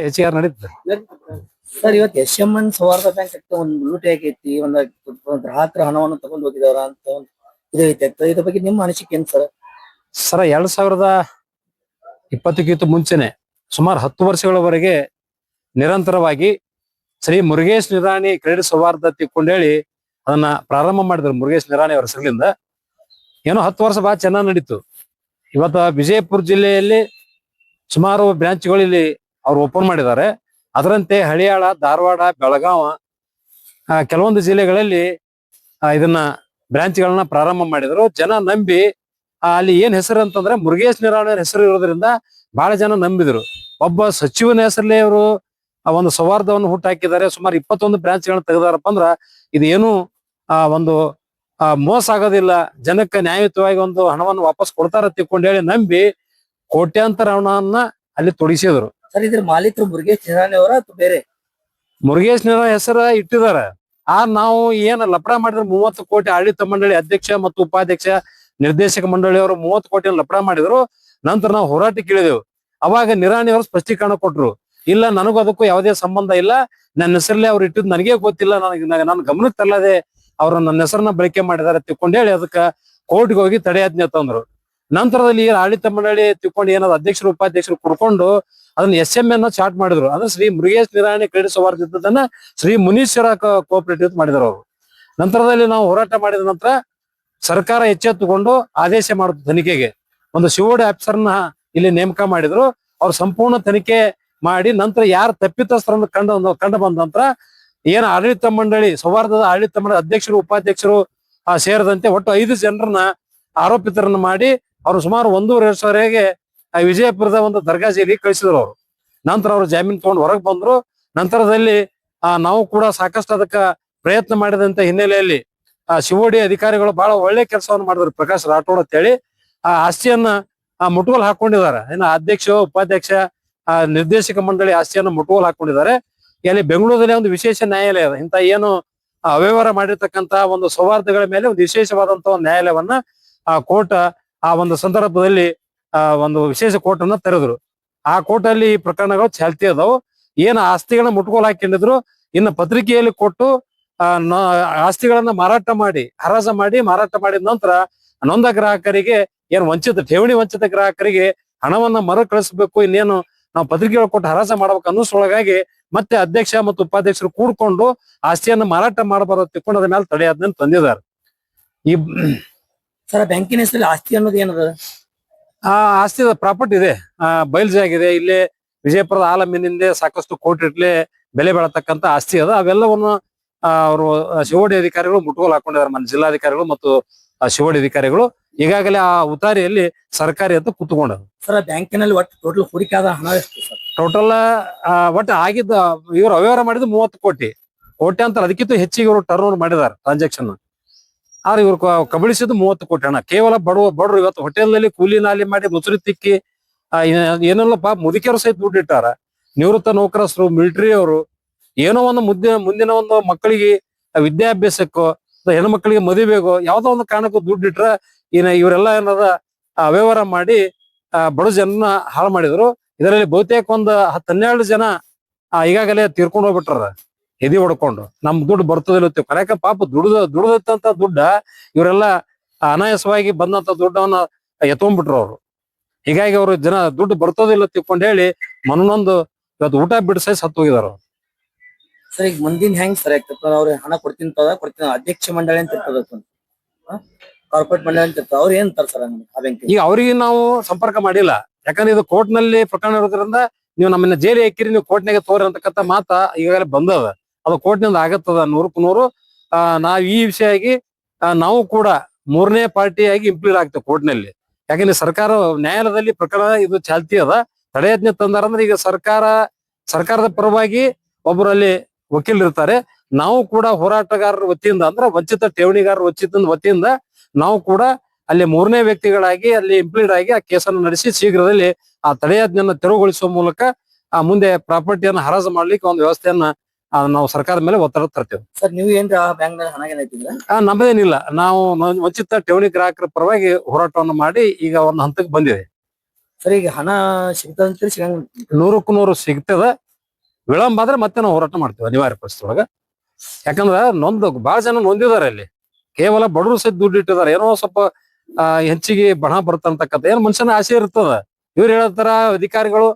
ಹೆಚ್ಚಿಗೆ ನಡೀತದೆ. ಸರ್ ಇವತ್ತು ಎಸ್.ಎಂ.ಎನ್ ಸೌಹಾರ್ದ ಬ್ಯಾಂಕ್ ಒಂದು ಲೂಟಿ ಆಗೈತಿ, ಗ್ರಾಹಕರ ಹಣವನ್ನು ತಗೊಂಡು ಹೋಗಿದಾರ ಅಂತ ಒಂದು ಇದು ಐತೆ. ಇದ್ರ ಬಗ್ಗೆ ನಿಮ್ಮ ಅನಿಸಿಕೆ ಏನ್ ಸರ್? ಸರ 2020ಕ್ಕಿಂತ ಮುಂಚೆನೆ ಸುಮಾರು 10 ವರ್ಷಗಳವರೆಗೆ ನಿರಂತರವಾಗಿ ಶ್ರೀ ಮುರುಗೇಶ್ ನಿರಾಣಿ ಕ್ರೆಡಿಟ್ ಸೌಹಾರ್ದ ತಿಳ್ಕೊಂಡೇಳಿ ಅದನ್ನ ಪ್ರಾರಂಭ ಮಾಡಿದ್ರು. ಮುರುಗೇಶ್ ನಿರಾಣಿ ಅವರ ಹೆಸರಿನಿಂದ ಏನೋ 10 ವರ್ಷ ಬಹಳ ಚೆನ್ನಾಗಿ ನಡೀತು. ಇವತ್ತ ವಿಜಯಪುರ ಜಿಲ್ಲೆಯಲ್ಲಿ ಸುಮಾರು ಬ್ರಾಂಚ್ಗಳು ಇಲ್ಲಿ ಅವ್ರು ಓಪನ್ ಮಾಡಿದ್ದಾರೆ. ಅದರಂತೆ ಹಳಿಯಾಳ, ಧಾರವಾಡ, ಬೆಳಗಾವ ಕೆಲವೊಂದು ಜಿಲ್ಲೆಗಳಲ್ಲಿ ಇದನ್ನ ಬ್ರಾಂಚ್ಗಳನ್ನ ಪ್ರಾರಂಭ ಮಾಡಿದ್ರು. ಜನ ನಂಬಿ ಅಲ್ಲಿ ಏನ್ ಹೆಸರು ಅಂತಂದ್ರೆ ಮುರುಗೇಶ್ ನಿರಾಣಿ ಹೆಸರು ಇರೋದ್ರಿಂದ ಬಹಳ ಜನ ನಂಬಿದ್ರು. ಒಬ್ಬ ಸಚಿವನ ಹೆಸರಲ್ಲಿ ಅವರು ಒಂದು ಸೌಹಾರ್ದವನ್ನು ಹುಟ್ಟಾಕಿದ್ದಾರೆ. ಸುಮಾರು 21 ಬ್ರಾಂಚ್ಗಳನ್ನ ತೆಗೆದಾರಪ್ಪ ಅಂದ್ರ ಇದು ಏನು ಒಂದು ಮೋಸ ಆಗೋದಿಲ್ಲ, ಜನಕ್ಕೆ ನ್ಯಾಯಯುತವಾಗಿ ಒಂದು ಹಣವನ್ನು ವಾಪಸ್ ಕೊಡ್ತಾರ ತಿಳ್ಕೊಂಡು ಹೇಳಿ ನಂಬಿ ಕೋಟ್ಯಾಂತರ ಹಣವನ್ನ ಅಲ್ಲಿ ತೊಡಗಿಸಿದ್ರು. ಸರ್ ಇದ್ರ ಮಾಲೀಕರು ಮುರುಗೇಶ್ ನಿರಾಣಿ ಅವರ ಅಥವಾ ಬೇರೆ? ಮುರುಗೇಶ್ ನಿರಾಣಿ ಹೆಸರ ಇಟ್ಟಿದ್ದಾರೆ. ನಾವು ಏನ್ ಲಪಡ ಮಾಡಿದ್ರೆ 30 ಕೋಟಿ ಆಡಳಿತ ಮಂಡಳಿ ಅಧ್ಯಕ್ಷ ಮತ್ತು ಉಪಾಧ್ಯಕ್ಷ ನಿರ್ದೇಶಕ ಮಂಡಳಿಯವರು 30 ಕೋಟಿ ಲಪಡ ಮಾಡಿದ್ರು. ನಂತರ ನಾವು ಹೋರಾಟಕ್ಕೆ ಇಳಿದೆವು. ಅವಾಗ ನಿರಾಣಿ ಅವರು ಸ್ಪಷ್ಟೀಕರಣ ಕೊಟ್ರು, ಇಲ್ಲ ನನಗೂ ಅದಕ್ಕೂ ಯಾವುದೇ ಸಂಬಂಧ ಇಲ್ಲ, ನನ್ನ ಹೆಸರಲ್ಲೇ ಅವ್ರು ಇಟ್ಟಿದ್ ನನಗೆ ಗೊತ್ತಿಲ್ಲ, ನನ್ನ ಗಮನಕ್ಕೆ ತಲ್ಲದೆ ಅವ್ರು ನನ್ನ ಹೆಸರನ್ನ ಬಳಕೆ ಮಾಡಿದಾರೆ ತಿಳ್ಕೊಂಡು ಹೇಳಿ ಅದಕ್ಕೆ ಕೋರ್ಟ್ಗೆ ಹೋಗಿ ತಡೆಯಾಜ್ಞೆ ತಂದ್ರು. ನಂತರದಲ್ಲಿ ಆಡಳಿತ ಮಂಡಳಿ ತಿಳ್ಕೊಂಡು ಏನಾದ್ರು ಅಧ್ಯಕ್ಷರು ಉಪಾಧ್ಯಕ್ಷರು ಕುಡ್ಕೊಂಡು ಅದನ್ನ ಎಸ್.ಎಂ.ಎನ್ ಚಾರ್ಟ್ ಮಾಡಿದ್ರು. ಅಂದ್ರೆ ಶ್ರೀ ಮುರುಗೇಶ್ ನಿರಾಣಿ ಕ್ರೆಡಿಟ್ ಸೌಹಾರ್ದದನ್ನ ಶ್ರೀ ಮುನೀಶ್ವರ ಕೋಆಪರೇಟಿವ್ ಮಾಡಿದ್ರು ಅವರು. ನಂತರದಲ್ಲಿ ನಾವು ಹೋರಾಟ ಮಾಡಿದ ನಂತರ ಸರ್ಕಾರ ಎಚ್ಚೆತ್ತುಕೊಂಡು ಆದೇಶ ಮಾಡಿದ್ರು ತನಿಖೆಗೆ. ಒಂದು ಸಿಒಡಿ ಆಫೀಸರ್ನ ಇಲ್ಲಿ ನೇಮಕ ಮಾಡಿದ್ರು. ಅವ್ರು ಸಂಪೂರ್ಣ ತನಿಖೆ ಮಾಡಿ ನಂತರ ಯಾರು ತಪ್ಪಿತಸ್ಥರನ್ನು ಕಂಡು ಬಂದ ನಂತರ ಏನ್ ಆಡಳಿತ ಮಂಡಳಿ ಸೌಹಾರ್ದದ ಆಡಳಿತ ಮಂಡಳಿ ಅಧ್ಯಕ್ಷರು ಉಪಾಧ್ಯಕ್ಷರು ಸೇರಿದಂತೆ ಒಟ್ಟು 5 ಜನರನ್ನ ಆರೋಪಿತರನ್ನ ಮಾಡಿ ಅವರು ಸುಮಾರು 1.5 ವರ್ಷವರೆಗೆ ವಿಜಯಪುರದ ಒಂದು ದರ್ಗಾ ಜೈಲಿಗೆ ಕಳಿಸಿದ್ರು ಅವರು. ನಂತರ ಅವರು ಜಾಮೀನು ತಗೊಂಡು ಹೊರಗೆ ಬಂದ್ರು. ನಂತರದಲ್ಲಿ ನಾವು ಕೂಡ ಸಾಕಷ್ಟು ಅದಕ್ಕ ಪ್ರಯತ್ನ ಮಾಡಿದಂತ ಹಿನ್ನೆಲೆಯಲ್ಲಿ ಸಿಒಡಿ ಅಧಿಕಾರಿಗಳು ಬಹಳ ಒಳ್ಳೆ ಕೆಲಸವನ್ನು ಮಾಡಿದ್ರು. ಪ್ರಕಾಶ್ ರಾಠೋಡ್ ಅಂತ ಹೇಳಿ ಆ ಆಸ್ತಿಯನ್ನ ಮುಟುಗೋಲು ಹಾಕೊಂಡಿದ್ದಾರೆ. ಇನ್ನು ಅಧ್ಯಕ್ಷ ಉಪಾಧ್ಯಕ್ಷ ನಿರ್ದೇಶಕ ಮಂಡಳಿ ಆಸ್ತಿಯನ್ನ ಮುಟುಗೋಲು ಹಾಕೊಂಡಿದ್ದಾರೆ. ಇಲ್ಲಿ ಬೆಂಗಳೂರಲ್ಲಿ ಒಂದು ವಿಶೇಷ ನ್ಯಾಯಾಲಯ ಅದ. ಇಂತ ಏನು ಅವ್ಯವಹಾರ ಮಾಡಿರ್ತಕ್ಕಂತ ಒಂದು ಸೌಹಾರ್ದಗಳ ಮೇಲೆ ಒಂದು ವಿಶೇಷವಾದಂತ ಒಂದು ನ್ಯಾಯಾಲಯವನ್ನ ಕೋರ್ಟ್ ಆ ಒಂದು ಸಂದರ್ಭದಲ್ಲಿ ಒಂದು ವಿಶೇಷ ಕೋರ್ಟ್ ಅನ್ನ ತೆರೆದ್ರು. ಆ ಕೋರ್ಟ್ ಅಲ್ಲಿ ಈ ಪ್ರಕರಣಗಳು ಚಾಲ್ತಿ ಅದಾವು. ಏನು ಆಸ್ತಿಗಳನ್ನ ಮುಟ್ಕೋಲ್ ಹಾಕೊಂಡಿದ್ರು ಇನ್ನು ಪತ್ರಿಕೆಯಲ್ಲಿ ಕೊಟ್ಟು ಆಸ್ತಿಗಳನ್ನ ಮಾರಾಟ ಮಾಡಿ ಹರಾಜ ಮಾಡಿ ಮಾರಾಟ ಮಾಡಿದ ನಂತರ ನೊಂದ ಗ್ರಾಹಕರಿಗೆ ಏನು ಠೇವಣಿ ವಂಚಿತ ಗ್ರಾಹಕರಿಗೆ ಹಣವನ್ನ ಮರುಕಳಿಸಬೇಕು, ಇನ್ನೇನು ನಾವು ಪತ್ರಿಕೆಗಳು ಕೊಟ್ಟು ಹರಾಜ ಮಾಡ್ಬೇಕು ಅನ್ನೋದ್ರೊಳಗಾಗಿ ಮತ್ತೆ ಅಧ್ಯಕ್ಷ ಮತ್ತು ಉಪಾಧ್ಯಕ್ಷರು ಕೂಡ್ಕೊಂಡು ಆಸ್ತಿಯನ್ನ ಮಾರಾಟ ಮಾಡಬಾರದು ತಿಳ್ಕೊಂಡು ಅದ್ರ ಮೇಲೆ ತಡೆಯಾಜ್ಞೆ ತಂದಿದ್ದಾರೆ. ಈ ಸರ್ ಬ್ಯಾಂಕಿನ ಹೆಸರಲ್ಲಿ ಆಸ್ತಿ ಅನ್ನೋದು ಏನದ? ಆಸ್ತಿ ಪ್ರಾಪರ್ಟಿ ಇದೆ, ಬಯಲ್ಜಿ ಆಗಿದೆ. ಇಲ್ಲಿ ವಿಜಯಪುರದ ಆಲಮೀನಿಂದ ಸಾಕಷ್ಟು ಕೋಟಿ ಬೆಲೆ ಬಾಳತಕ್ಕಂತ ಆಸ್ತಿ ಅದ. ಅವೆಲ್ಲವನ್ನು ಅವರು ಸಿಒಡಿ ಅಧಿಕಾರಿಗಳು ಮುಟ್ಗೋಲ್ ಹಾಕೊಂಡಿದ್ದಾರೆ. మన ಜಿಲ್ಲಾಧಿಕಾರಿಗಳು ಮತ್ತು ಸಿಒಡಿ ಅಧಿಕಾರಿಗಳು ಈಗಾಗಲೇ ಆ ಉತ್ತಾರಿಯಲ್ಲಿ ಸರ್ಕಾರಿ ಅಂತ ಕೂತ್ಕೊಂಡರು. ಸರ್ ಬ್ಯಾಂಕಿನಲ್ಲಿ ಒಟ್ಟು ಟೋಟಲ್ ಹೂಡಿಕೆ ಆದ ಹಣ ಎಷ್ಟು ಸರ್? ಟೋಟಲ್ ಒಟ್ಟು ಆಗಿದ್ದ ಇವರು ಅವ್ಯವಹಾರ ಮಾಡಿದ್ದು 30 ಕೋಟಿ ಅಂತ. ಅದಕ್ಕಿಂತ ಹೆಚ್ಚಿಗೆ ಇವರು ಟರ್ನ್ ಓವರ್ ಮಾಡಿದ್ದಾರೆ ಟ್ರಾನ್ಸಾಕ್ಷನ್. ಆದ್ರೆ ಇವ್ರು ಕಬಳಿಸಿದ್ದು 30 ಕೋಟಿ ಹಣ. ಕೇವಲ ಬಡವರು ಇವತ್ತು ಹೋಟೆಲ್ ನಲ್ಲಿ ಕೂಲಿ ನಾಲಿ ಮಾಡಿ ಮುಸುರಿ ತಿಕ್ಕಿ ಏನೆಲ್ಲಪ್ಪ ಮುದುಕಿಯರು ಸಹಿತ ದುಡ್ಡಿಟ್ಟಾರ. ನಿವೃತ್ತ ನೌಕರಸ್ಥರು, ಮಿಲಿಟರಿ ಅವರು ಏನೋ ಒಂದು ಮುಂದಿನ ಒಂದು ಮಕ್ಕಳಿಗೆ ವಿದ್ಯಾಭ್ಯಾಸಕ್ಕೋ ಹೆಣ್ಮಕ್ಳಿಗೆ ಮದುವೆಗೋ ಯಾವ್ದೋ ಒಂದು ಕಾರಣಕ್ಕೂ ದುಡ್ಡಿಟ್ರ ಇವರೆಲ್ಲ ಏನದ ಅವ್ಯವಹಾರ ಮಾಡಿ ಬಡ ಜನನ ಹಾಳು ಮಾಡಿದ್ರು. ಇದರಲ್ಲಿ ಬಹುತೇಕ ಒಂದು 10-12 ಜನ ಈಗಾಗಲೇ ತೀರ್ಕೊಂಡು ಹೋಗ್ಬಿಟ್ರ ಎದಿ ಹೊಡ್ಕೊಂಡು. ನಮ್ ದುಡ್ಡು ಬರ್ತದಿಲ್ಲ ಕರೆಕ ಪಾಪ ದುಡ್ದತ್ತಂತ ದುಡ್ಡ ಇವರೆಲ್ಲ ಅನಾಯಾಸವಾಗಿ ಬಂದಂತ ದುಡ್ಡವನ್ನ ಎತ್ಕೊಂಡ್ಬಿಟ್ರು ಅವರು. ಹೀಗಾಗಿ ಅವರು ಜನ ದುಡ್ಡು ಬರ್ತದಿಲ್ಲ ತಿಳ್ಕೊಂಡು ಹೇಳಿ ಮನೊಂದು ಇವತ್ತು ಊಟ ಬಿಡಿಸಿ ಸತ್ತು ಹೋಗಿದಾರ. ಸರ್ ಈಗ ಮುಂದಿನ ಹೆಂಗ್ ಸರ್ ಆಗ್ತದ? ಅವ್ರಿಗೆ ಹಣ ಕೊಡ್ತೀನಿ ಅಧ್ಯಕ್ಷ ಮಂಡಳಿ ಅಂತ ಇರ್ತದ, ಕಾರ್ಪೊರೇಟ್ ಮಂಡಳಿ ಅಂತ ಇರ್ತದ, ಅವ್ರು ಏನ್ ಅಂತಾರ ಸರ್ ಆ ಬ್ಯಾಂಕ್? ಈಗ ಅವ್ರಿಗೆ ನಾವು ಸಂಪರ್ಕ ಮಾಡಿಲ್ಲ, ಯಾಕಂದ್ರೆ ಇದು ಕೋರ್ಟ್ ನಲ್ಲಿ ಪ್ರಕರಣ ಇರೋದ್ರಿಂದ ನೀವು ನಮ್ಮನ್ನ ಜೈಲಿ ಹಾಕಿರಿ, ನೀವು ಕೋರ್ಟ್ನಾಗೆ ತೋರಿ ಅಂತಕ್ಕಂಥ ಮಾತ ಈಗಾಗಲೇ ಬಂದದ. ಅದು ಕೋರ್ಟ್ನಿಂದ ಆಗತ್ತದ 100%. ನಾವ್ ಈ ವಿಷಯವಾಗಿ ನಾವು ಕೂಡ 3ನೇ ಪಾರ್ಟಿಯಾಗಿ ಇಂಪ್ಲೀಡ್ ಆಗ್ತೇವೆ ಕೋರ್ಟ್ನಲ್ಲಿ. ಯಾಕಂದ್ರೆ ಸರ್ಕಾರ ನ್ಯಾಯಾಲಯದಲ್ಲಿ ಪ್ರಕರಣ ಇದು ಚಾಲ್ತಿ ಅದ. ತಡೆಯಾಜ್ಞೆ ತಂದಾರಂದ್ರೆ ಈಗ ಸರ್ಕಾರದ ಪರವಾಗಿ ಒಬ್ಬರು ಅಲ್ಲಿ ವಕೀಲರು ಇರ್ತಾರೆ. ನಾವು ಕೂಡ ಹೋರಾಟಗಾರರ ವತಿಯಿಂದ ಅಂದ್ರೆ ವಂಚಿತ ಠೇವಣಿಗಾರರ ವತಿಯಿಂದ ನಾವು ಕೂಡ ಅಲ್ಲಿ 3ನೇ ವ್ಯಕ್ತಿಗಳಾಗಿ ಅಲ್ಲಿ ಇಂಪ್ಲೀಡ್ ಆಗಿ ಆ ಕೇಸನ್ನು ನಡೆಸಿ ಶೀಘ್ರದಲ್ಲಿ ಆ ತಡೆಯಾಜ್ಞೆಯನ್ನು ತೆರವುಗೊಳಿಸುವ ಮೂಲಕ ಮುಂದೆ ಪ್ರಾಪರ್ಟಿಯನ್ನು ಹರಾಜು ಮಾಡ್ಲಿಕ್ಕೆ ಒಂದು ವ್ಯವಸ್ಥೆಯನ್ನ ನಾವು ಸರ್ಕಾರದ ಮೇಲೆ ಒತ್ತಡ ತರ್ತೇವೆ. ಸರ್ ನೀವು ಏನ್ರ ಬ್ಯಾಂಕ್ ನಲ್ಲಿ ಹಣ ಏನಾಯ್ತಿದ್ರ? ನಮ್ಮದೇನಿಲ್ಲ, ನಾವು ವಂಚಿತ ಠೇವಣಿ ಗ್ರಾಹಕರ ಪರವಾಗಿ ಹೋರಾಟವನ್ನು ಮಾಡಿ ಈಗ ಒಂದು ಹಂತಕ್ಕೆ ಬಂದಿದೆ. ಸರ್ ಈಗ ಹಣ ಸಿಗ್ತದಂತ? 100ಕ್ಕೆ 100 ಸಿಗ್ತದ. ವಿಳಂಬ ಆದ್ರೆ ಮತ್ತೆ ನಾವು ಹೋರಾಟ ಮಾಡ್ತೀವಿ ಅನಿವಾರ್ಯ ಪರಿಸ್ಥಿತಿ ಒಳಗ. ಯಾಕಂದ್ರ ಬಹಳ ಜನ ನೊಂದಿದ್ದಾರೆ ಅಲ್ಲಿ. ಕೇವಲ ಬಡವರು ಸಹಿತ ದುಡ್ಡು ಇಟ್ಟಿದ್ದಾರೆ, ಏನೋ ಸ್ವಲ್ಪ ಹೆಚ್ಚಿಗೆ ಬಣ ಬರ್ತಂತಕ್ಕಂಥ ಏನ್ ಮನುಷ್ಯನ ಆಸೆ ಇರ್ತದ. ಇವ್ರು ಹೇಳ್ತಾರ ಅಧಿಕಾರಿಗಳು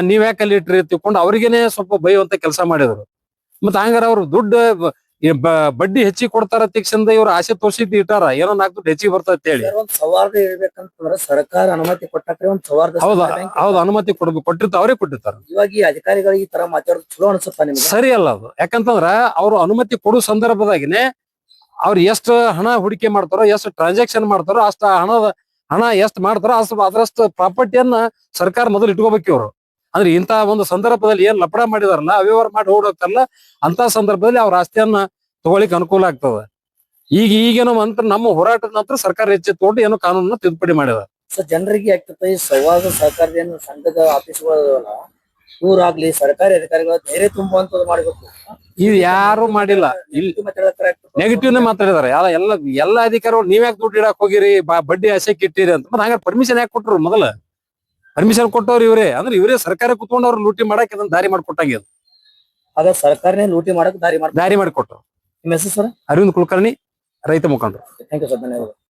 ನೀವ್ ಯಾಕೆ ಅಲ್ಲಿ ಇಟ್ರಿ ತಿಳ್ಕೊಂಡು ಅವ್ರಿಗೇನೆ ಸ್ವಲ್ಪ ಬೈಯುವಂತ ಕೆಲಸ ಮಾಡಿದ್ರು. ಮತ್ತ ಹಂಗಾರ ಅವ್ರು ದುಡ್ಡು ಬಡ್ಡಿ ಹೆಚ್ಚಿಗೆ ಕೊಡ್ತಾರ ತಿಕ್ಷಂದ ಇವ್ರು ಆಸೆ ತೋರ್ಸಿದ್ ಇಟ್ಟಾರ, ಏನೋ 4 ದುಡ್ಡು ಹೆಚ್ಚಿಗೆ ಬರ್ತದ ಹೇಳಿ. ಒಂದ್ ಸೌಹಾರ್ದ ಇರ್ಬೇಕಂತಂದ್ರ ಸರ್ಕಾರ ಅನುಮತಿ ಕೊಟ್ಟಾಕ್ರೆ ಒಂದ್ ಸೌಹಾರ್ದ ಹೌದು ಅನುಮತಿ ಕೊಟ್ಟಿರ್ತಾರ, ಅವರೇ ಕೊಟ್ಟಿರ್ತಾರ. ಇವಾಗ ಈ ಅಧಿಕಾರಿಗಳಿಗೆ ಈ ತರ ಮಾತಾಡೋದು ಚಲೋ ಅನ್ಸುತ್ತಾ ನಿಮ್ಗೆ? ಸರಿ ಅಲ್ಲ ಅದು. ಯಾಕಂತಂದ್ರ ಅವ್ರು ಅನುಮತಿ ಕೊಡೋ ಸಂದರ್ಭದಾಗಿನೇ ಅವ್ರು ಎಷ್ಟು ಹಣ ಹೂಡಿಕೆ ಮಾಡ್ತಾರೋ, ಎಷ್ಟು ಟ್ರಾನ್ಸಾಕ್ಷನ್ ಮಾಡ್ತಾರೋ, ಅಷ್ಟ ಹಣ ಎಷ್ಟು ಮಾಡ್ತಾರೋ ಅದರಷ್ಟು ಪ್ರಾಪರ್ಟಿಯನ್ನ ಸರ್ಕಾರ ಮೊದಲು ಇಟ್ಕೋಬೇಕು ಇವ್ರು. ಅಂದ್ರೆ ಇಂತ ಒಂದು ಸಂದರ್ಭದಲ್ಲಿ ಏನ್ ಲಪಡ ಮಾಡಿದಾರಲ್ಲ, ಅವ್ಯವಹಾರ ಮಾಡಿ ಓಡೋಗ್ತಾರಲ್ಲ, ಅಂತ ಸಂದರ್ಭದಲ್ಲಿ ಅವ್ರ ಆಸ್ತಿಯನ್ನ ತಗೊಳಿಕ್ ಅನುಕೂಲ ಆಗ್ತದ. ಈಗೇನೋ ಅಂತ ನಮ್ಮ ಹೋರಾಟದ ನಂತರ ಸರ್ಕಾರ ಎಚ್ಚೆತ್ತುಕೊಂಡು ಏನೋ ಕಾನೂನನ್ನ ತಿದ್ದುಪಡಿ ಮಾಡಿದ. ಸೊ ಜನರಿಗೆ ಆಗ್ತದೆ ಈ ಸಂವಾದ ಸಹಕಾರದ ಏನು ಸಂಘದ ಆಫೀಸ್ಗಳಲ್ಲ, ಇವ್ರಾಗ್ಲಿ ಸರ್ಕಾರಿ ಅಧಿಕಾರಿಗಳ ಧೈರ್ಯ ತುಂಬುವಂತದ್ದು ಮಾಡ್ಬೇಕು. ಇದು ಯಾರು ಮಾಡಿಲ್ಲ. ಇಲ್ಲಿ ನೆಗೆಟಿವ್ ಮಾತಾಡಿದಾರೆ ಎಲ್ಲ ಅಧಿಕಾರಿಗಳು. ನೀವ್ಯಾಕೆ ದುಡ್ಡು ಇಡಕ್ ಹೋಗಿರಿ, ಬಡ್ಡಿ ಆಸೆಕ್ ಇಟ್ಟಿರಿ ಅಂತ. ಮತ್ತೆ ಹಂಗಾರೆ ಪರ್ಮಿಷನ್ ಯಾಕೆ ಕೊಟ್ರು? ಮೊದಲ ಪರ್ಮಿಷನ್ ಕೊಟ್ಟವ್ರು ಇವರೇ. ಅಂದ್ರೆ ಇವರೇ ಸರ್ಕಾರ ಕುತ್ಕೊಂಡು ಅವ್ರು ಲೂಟಿ ಮಾಡಕ್ ಇದನ್ನ ದಾರಿ ಮಾಡಿಕೊಟ್ಟಂಗೆ. ಅದ ಸರ್ಕಾರನೇ ಲೂಟಿ ಮಾಡಕ್ ದಾರಿ ಮಾಡಿಕೊಟ್ರು. ನಿಮ್ಮ ಹೆಸರು ಸರ್? ಅರವಿಂದ್ ಕುಲಕರ್ಣಿ, ರೈತ ಮುಖಂಡರು. ಥ್ಯಾಂಕ್ ಯು ಸರ್, ಧನ್ಯವಾದ.